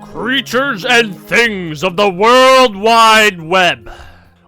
Creatures and things of the World Wide Web.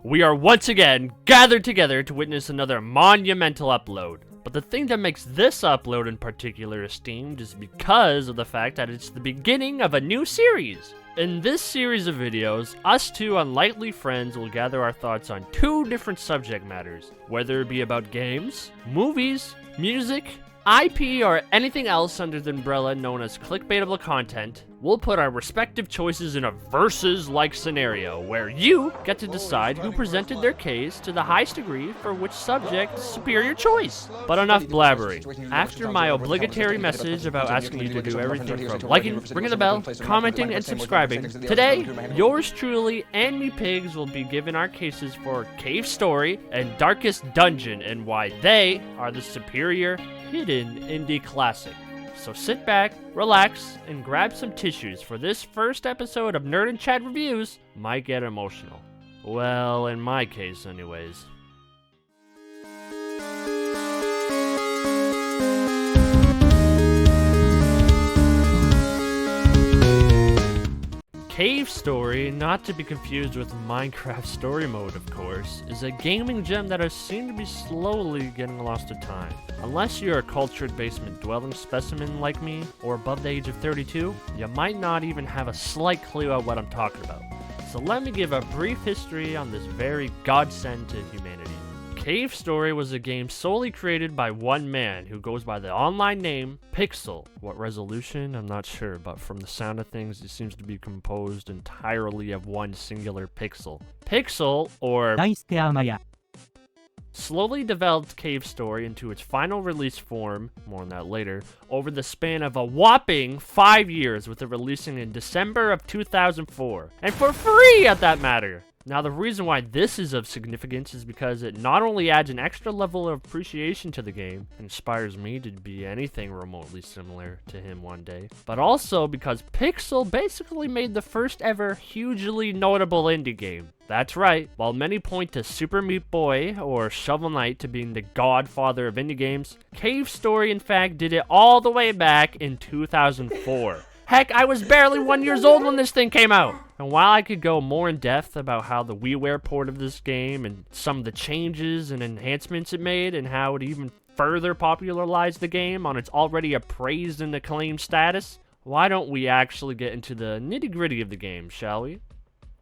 We are once again gathered together to witness another monumental upload. But the thing that makes this upload in particular esteemed is because of the fact that it's the beginning of a new series. In this series of videos, us two unlikely friends will gather our thoughts on two different subject matters, whether it be about games, movies, music, IP, or anything else under the umbrella known as clickbaitable content. We'll put our respective choices in a versus-like scenario where you get to decide who presented their case to the highest degree for which subject superior choice. But enough blabbering. After my obligatory message about asking you to do everything from liking, ringing the bell, commenting, and subscribing, today, yours truly and Meepigs will be given our cases for Cave Story and Darkest Dungeon and why they are the superior hidden indie classic. So sit back, relax, and grab some tissues, for this first episode of Nerd and Chat Reviews might get emotional. Well, in my case anyways. Cave Story, not to be confused with Minecraft Story Mode of course, is a gaming gem that has seemed to be slowly getting lost to time. Unless you're a cultured basement dwelling specimen like me, or above the age of 32, you might not even have a slight clue of what I'm talking about. So let me give a brief history on this very godsend to humanity. Cave Story was a game solely created by one man who goes by the online name Pixel. What resolution? I'm not sure, but from the sound of things, it seems to be composed entirely of one singular pixel. Pixel, or slowly developed Cave Story into its final release form, more on that later, over the span of a whopping 5 years, with it releasing in December of 2004. And for free at that matter! Now, the reason why this is of significance is because it not only adds an extra level of appreciation to the game, and inspires me to be anything remotely similar to him one day, but also because Pixel basically made the first ever hugely notable indie game. That's right, while many point to Super Meat Boy or Shovel Knight to being the godfather of indie games, Cave Story in fact did it all the way back in 2004. Heck, I was barely 1 year old when this thing came out! And while I could go more in depth about how the WiiWare port of this game and some of the changes and enhancements it made and how it even further popularized the game on its already appraised and acclaimed status, why don't we actually get into the nitty-gritty of the game, shall we?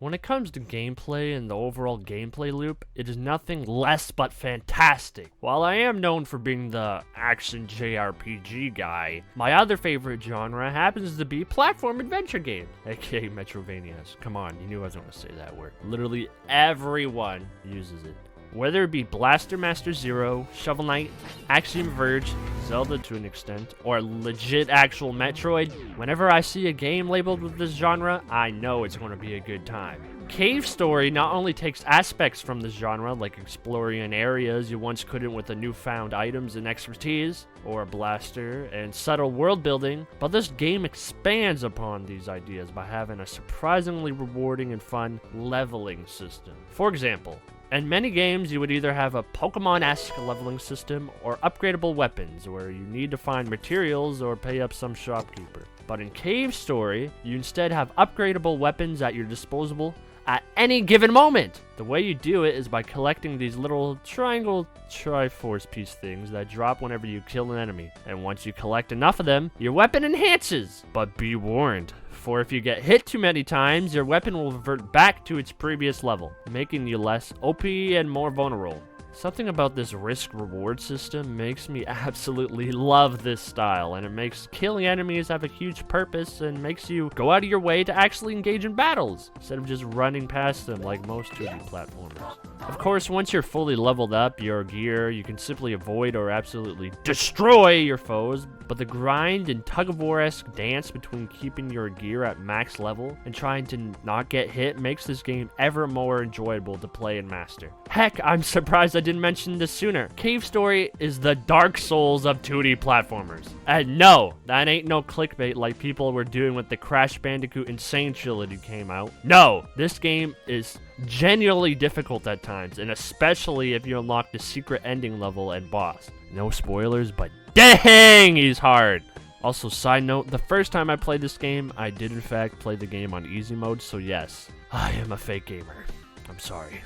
When it comes to gameplay and the overall gameplay loop, it is nothing less but fantastic. While I am known for being the action JRPG guy, my other favorite genre happens to be platform adventure game, aka Metrovanias. Come on, you knew I was going to say that word. Literally everyone uses it. Whether it be Blaster Master Zero, Shovel Knight, Axiom Verge, Zelda to an extent, or legit actual Metroid, whenever I see a game labeled with this genre, I know it's going to be a good time. Cave Story not only takes aspects from this genre, like exploring areas you once couldn't with the newfound items and expertise, or a blaster, and subtle world building, but this game expands upon these ideas by having a surprisingly rewarding and fun leveling system. For example, in many games, you would either have a Pokemon-esque leveling system or upgradable weapons, where you need to find materials or pay up some shopkeeper. But in Cave Story, you instead have upgradable weapons at your disposal at any given moment. The way you do it is by collecting these little triangle Triforce piece things that drop whenever you kill an enemy. And once you collect enough of them, your weapon enhances. But be warned, for if you get hit too many times, your weapon will revert back to its previous level, making you less OP and more vulnerable. Something about this risk-reward system makes me absolutely love this style, and it makes killing enemies have a huge purpose and makes you go out of your way to actually engage in battles, instead of just running past them like most 2D platformers. Of course, once you're fully leveled up your gear, you can simply avoid or absolutely destroy your foes, but the grind and tug-of-war-esque dance between keeping your gear at max level and trying to not get hit makes this game ever more enjoyable to play and master. Heck, I'm surprised I didn't mention this sooner. Cave Story is the Dark Souls of 2D platformers. And no, that ain't no clickbait like people were doing with the Crash Bandicoot Insane Trilogy came out. No, this game is genuinely difficult at times, and especially if you unlock the secret ending level and boss. No spoilers, but dang, he's hard. Also, side note, the first time I played this game, I did in fact play the game on easy mode, so yes, I am a fake gamer. I'm sorry.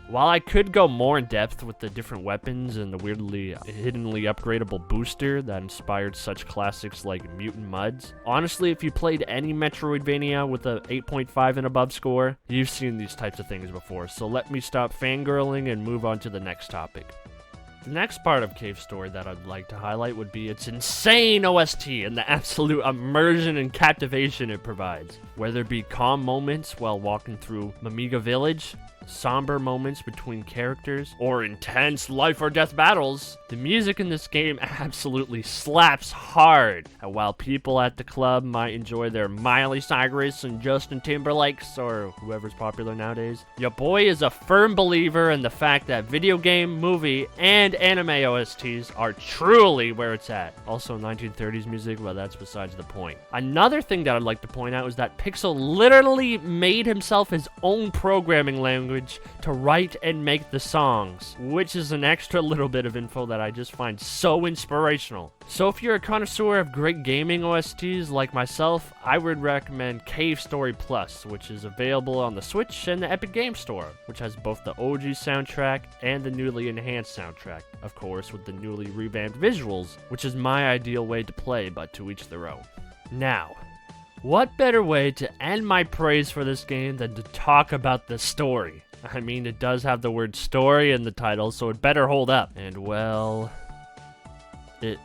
While I could go more in depth with the different weapons and the weirdly hiddenly upgradable booster that inspired such classics like Mutant Muds, honestly, if you played any Metroidvania with a 8.5 and above score, you've seen these types of things before, so let me stop fangirling and move on to the next topic. The next part of Cave Story that I'd like to highlight would be its insane OST and the absolute immersion and captivation it provides. Whether it be calm moments while walking through Mamiga Village, somber moments between characters, or intense life or death battles, the music in this game absolutely slaps hard. And while people at the club might enjoy their Miley Cyrus and Justin Timberlakes, or whoever's popular nowadays, your boy is a firm believer in the fact that video game, movie, and anime OSTs are truly where it's at. Also 1930s music, well, that's besides the point. Another thing that I'd like to point out is that Pixel literally made himself his own programming language to write and make the songs, which is an extra little bit of info that I just find so inspirational. So if you're a connoisseur of great gaming OSTs like myself, I would recommend Cave Story Plus, which is available on the Switch and the Epic Game Store, which has both the OG soundtrack and the newly enhanced soundtrack, of course with the newly revamped visuals, which is my ideal way to play, but to each their own. Now, what better way to end my praise for this game than to talk about the story? I mean, it does have the word story in the title, so it better hold up. And well, it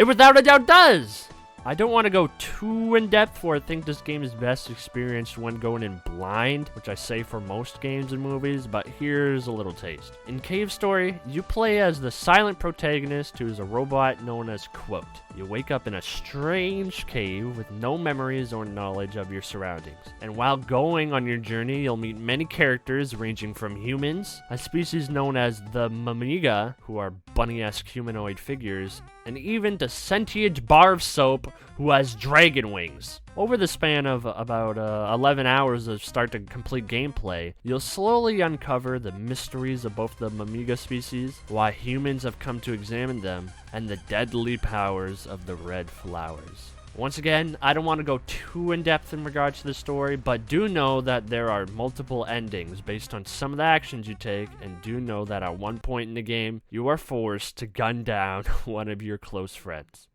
without a doubt does! I don't want to go too in-depth, for I think this game is best experienced when going in blind, which I say for most games and movies, but here's a little taste. In Cave Story, you play as the silent protagonist who is a robot known as Quote. You wake up in a strange cave with no memories or knowledge of your surroundings. And while going on your journey, you'll meet many characters ranging from humans, a species known as the Mamiga, who are bunny-esque humanoid figures, and even to sentient bar of soap who has dragon wings. Over the span of about 11 hours of start to complete gameplay, you'll slowly uncover the mysteries of both the Mamiga species, why humans have come to examine them, and the deadly powers of the red flowers. Once again, I don't want to go too in-depth in regards to the story, but do know that there are multiple endings based on some of the actions you take, and do know that at one point in the game, you are forced to gun down one of your close friends.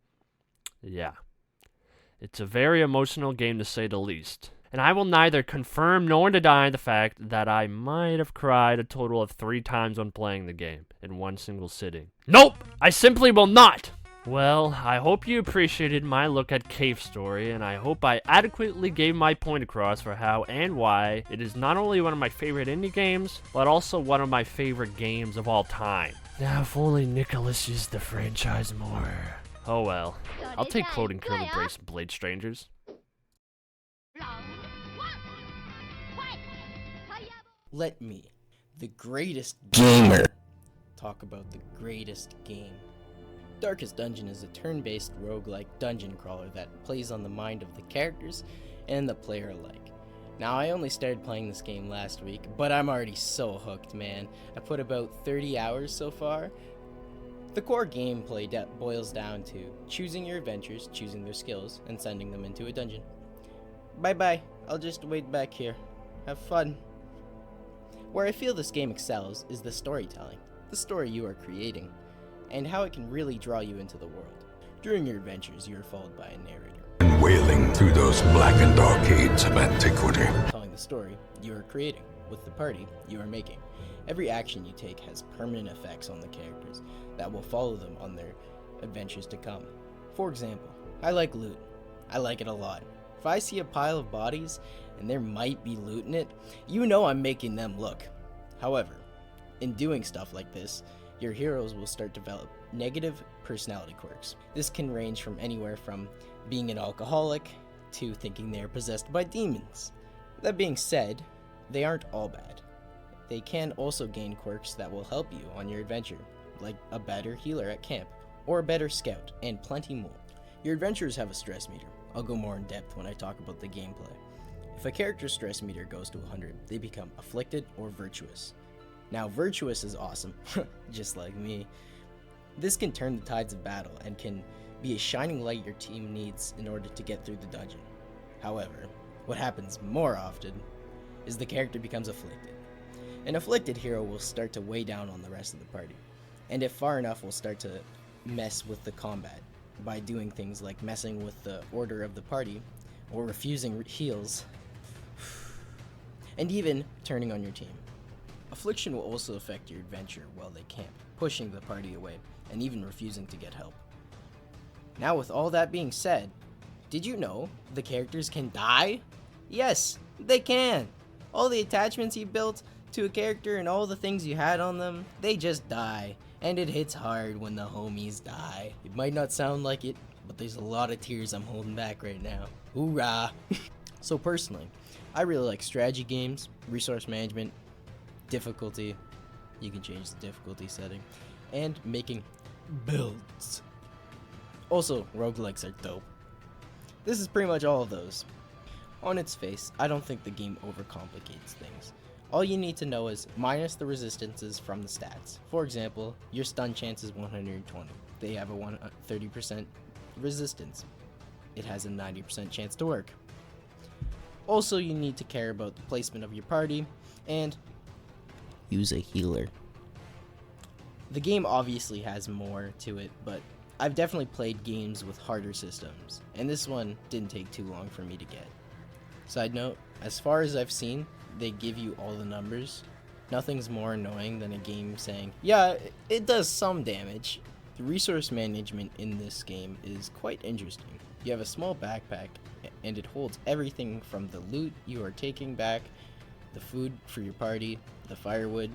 Yeah. It's a very emotional game to say the least. And I will neither confirm nor deny the fact that I might have cried a total of 3 times when playing the game in one single sitting. Nope! I simply will not! Well, I hope you appreciated my look at Cave Story, and I hope I adequately gave my point across for how and why it is not only one of my favorite indie games, but also one of my favorite games of all time. Now, if only Nicholas used the franchise more. Oh well. I'll take Quote and Curly Brace and Blade Strangers. Let me, the greatest gamer, talk about the greatest game. Darkest Dungeon is a turn-based roguelike dungeon crawler that plays on the mind of the characters and the player alike. Now, I only started playing this game last week, but I'm already so hooked, man. I put about 30 hours so far. The core gameplay boils down to choosing your adventures, choosing their skills, and sending them into a dungeon. Bye-bye, I'll just wait back here. Have fun. Where I feel this game excels is the storytelling, the story you are creating, and how it can really draw you into the world. During your adventures, you are followed by a narrator, and wailing through those blackened arcades of antiquity, telling the story you are creating with the party you are making. Every action you take has permanent effects on the characters that will follow them on their adventures to come. For example, I like loot. I like it a lot. If I see a pile of bodies and there might be loot in it, you know I'm making them look. However, in doing stuff like this, your heroes will start to develop negative personality quirks. This can range from anywhere from being an alcoholic to thinking they are possessed by demons. That being said, they aren't all bad. They can also gain quirks that will help you on your adventure, like a better healer at camp, or a better scout, and plenty more. Your adventures have a stress meter. I'll go more in depth when I talk about the gameplay. If a character's stress meter goes to 100, they become afflicted or virtuous. Now, virtuous is awesome, just like me. This can turn the tides of battle and can be a shining light your team needs in order to get through the dungeon. However, what happens more often is the character becomes afflicted. An afflicted hero will start to weigh down on the rest of the party, and if far enough will start to mess with the combat by doing things like messing with the order of the party, or refusing heals, and even turning on your team. Affliction will also affect your adventure while they camp, pushing the party away, and even refusing to get help. Now with all that being said, did you know the characters can die? Yes, they can! All the attachments you built to a character and all the things you had on them, they just die. And it hits hard when the homies die. It might not sound like it, but there's a lot of tears I'm holding back right now. Hoorah! So personally, I really like strategy games, resource management, difficulty, you can change the difficulty setting, and making builds. Also, roguelikes are dope. This is pretty much all of those. On its face, I don't think the game overcomplicates things. All you need to know is minus the resistances from the stats. For example, your stun chance is 120. They have a 30% resistance. It has a 90% chance to work. Also, you need to care about the placement of your party and use a healer. The game obviously has more to it, but I've definitely played games with harder systems, and this one didn't take too long for me to get. Side note, as far as I've seen, they give you all the numbers. Nothing's more annoying than a game saying, yeah, it does some damage. The resource management in this game is quite interesting. You have a small backpack, and it holds everything from the loot you are taking back, the food for your party, the firewood,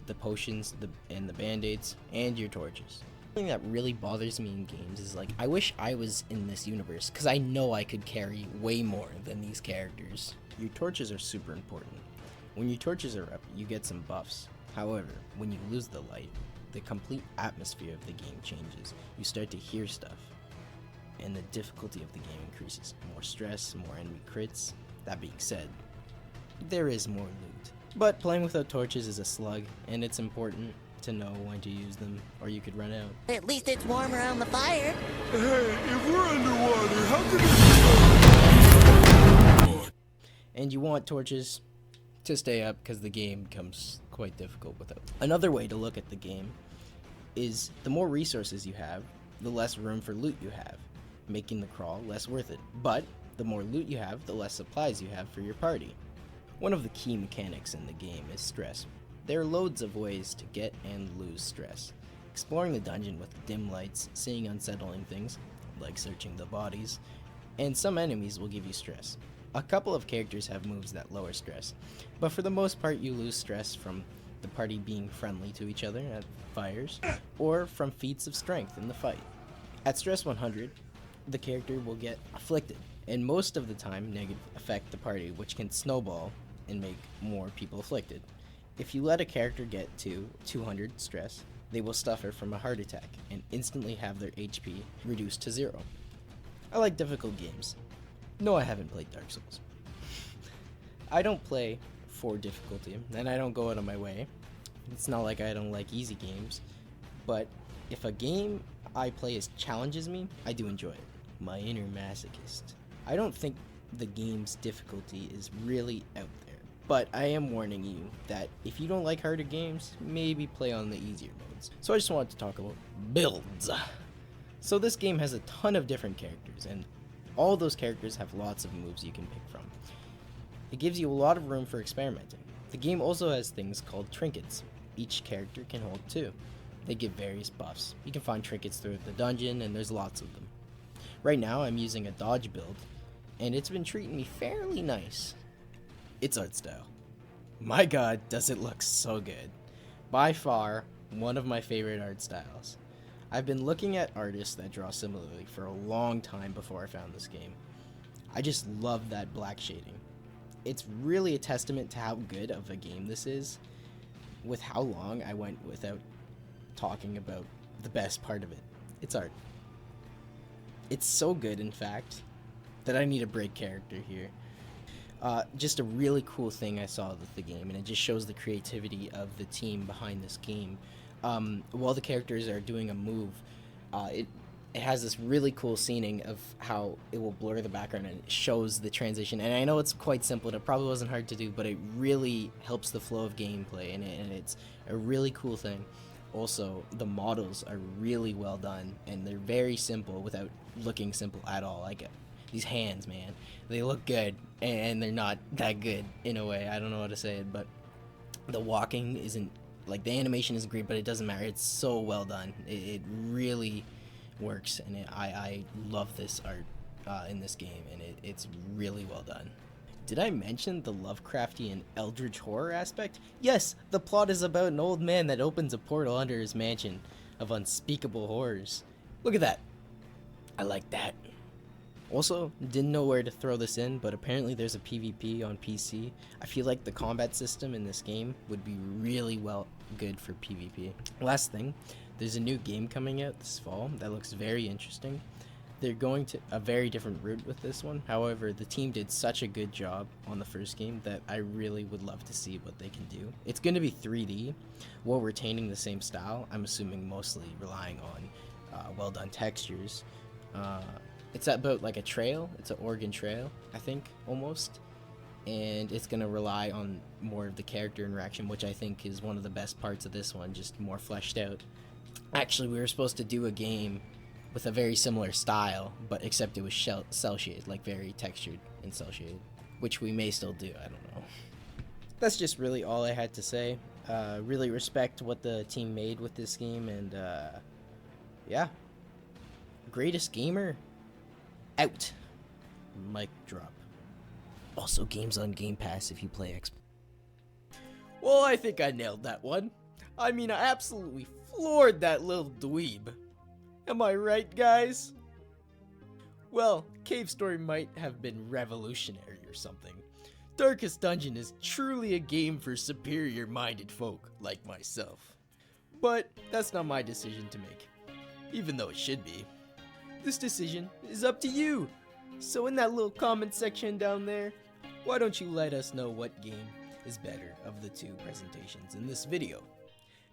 the potions, and the band-aids, and your torches. Something that really bothers me in games is like, I wish I was in this universe, because I know I could carry way more than these characters. Your torches are super important. When your torches are up, you get some buffs. However, when you lose the light, the complete atmosphere of the game changes. You start to hear stuff, and the difficulty of the game increases. More stress, more enemy crits. That being said, there is more loot. But playing without torches is a slug, and it's important to know when to use them, or you could run out. At least it's warm around the fire. Hey, if we're underwater, how can And you want torches to stay up because the game becomes quite difficult without. Another way to look at the game is the more resources you have, the less room for loot you have, making the crawl less worth it. But the more loot you have, the less supplies you have for your party. One of the key mechanics in the game is stress. There are loads of ways to get and lose stress. Exploring the dungeon with dim lights, seeing unsettling things, like searching the bodies, and some enemies will give you stress. A couple of characters have moves that lower stress, but for the most part you lose stress from the party being friendly to each other at fires, or from feats of strength in the fight. At stress 100, the character will get afflicted, and most of the time negative affect the party, which can snowball and make more people afflicted. If you let a character get to 200 stress, they will suffer from a heart attack and instantly have their HP reduced to 0. I like difficult games. No, I haven't played Dark Souls. I don't play for difficulty, and I don't go out of my way. It's not like I don't like easy games, but if a game I play challenges me, I do enjoy it. My inner masochist. I don't think the game's difficulty is really out there. But I am warning you that if you don't like harder games, maybe play on the easier modes. So I just wanted to talk about builds. So this game has a ton of different characters, and all those characters have lots of moves you can pick from. It gives you a lot of room for experimenting. The game also has things called trinkets. Each character can hold 2. They give various buffs. You can find trinkets throughout the dungeon, and there's lots of them. Right now I'm using a dodge build, and it's been treating me fairly nice. Its art style. My god, does it look so good. By far, one of my favorite art styles. I've been looking at artists that draw similarly for a long time before I found this game. I just love that black shading. It's really a testament to how good of a game this is, with how long I went without talking about the best part of it. It's art. It's so good, in fact, that I need a break character here. Just a really cool thing I saw with the game, and it just shows the creativity of the team behind this game. While the characters are doing a move, it has this really cool scening of how it will blur the background and it shows the transition. And I know it's quite simple and it probably wasn't hard to do, but it really helps the flow of gameplay, and it's a really cool thing. Also, the models are really well done, and they're very simple without looking simple at all. Like these hands, man, they look good, and they're not that good in a way. I don't know how to say it, but the walking isn't, like, the animation isn't great, but it doesn't matter. It's so well done. It really works, and I love this art in this game, and it's really well done. Did I mention the Lovecraftian eldritch horror aspect? Yes, the plot is about an old man that opens a portal under his mansion of unspeakable horrors. Look at that. I like that. Also, didn't know where to throw this in, but apparently there's a PvP on PC. I feel like the combat system in this game would be really good for PvP. Last thing, there's a new game coming out this fall that looks very interesting. They're going to a very different route with this one. However, the team did such a good job on the first game that I really would love to see what they can do. It's going to be 3D while retaining the same style. I'm assuming mostly relying on well done textures. It's about like a trail. It's an Oregon Trail, I think, almost. And it's going to rely on more of the character interaction, which I think is one of the best parts of this one, just more fleshed out. Actually, we were supposed to do a game with a very similar style, but except it was cell shaded, like very textured and cell shaded, which we may still do. I don't know. That's just really all I had to say. Really respect what the team made with this game, and yeah, greatest gamer out. Mic drop. Also, games on Game Pass if you play X. Well, I think I nailed that one. I mean, I absolutely floored that little dweeb. Am I right, guys? Well, Cave Story might have been revolutionary or something. Darkest Dungeon is truly a game for superior-minded folk like myself. But that's not my decision to make, even though it should be. This decision is up to you. So in that little comment section down there, why don't you let us know what game is better of the two presentations in this video,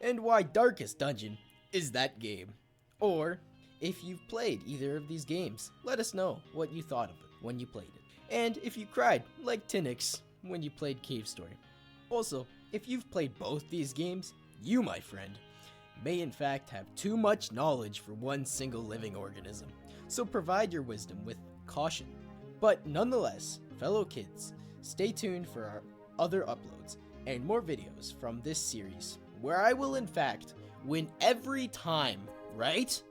and why Darkest Dungeon is that game. Or, if you've played either of these games, let us know what you thought of it when you played it. And if you cried, like Tinix, when you played Cave Story. Also, if you've played both these games, you, my friend, may in fact have too much knowledge for one single living organism. So provide your wisdom with caution. But nonetheless, fellow kids, stay tuned for our other uploads and more videos from this series, where I will in fact win every time, right?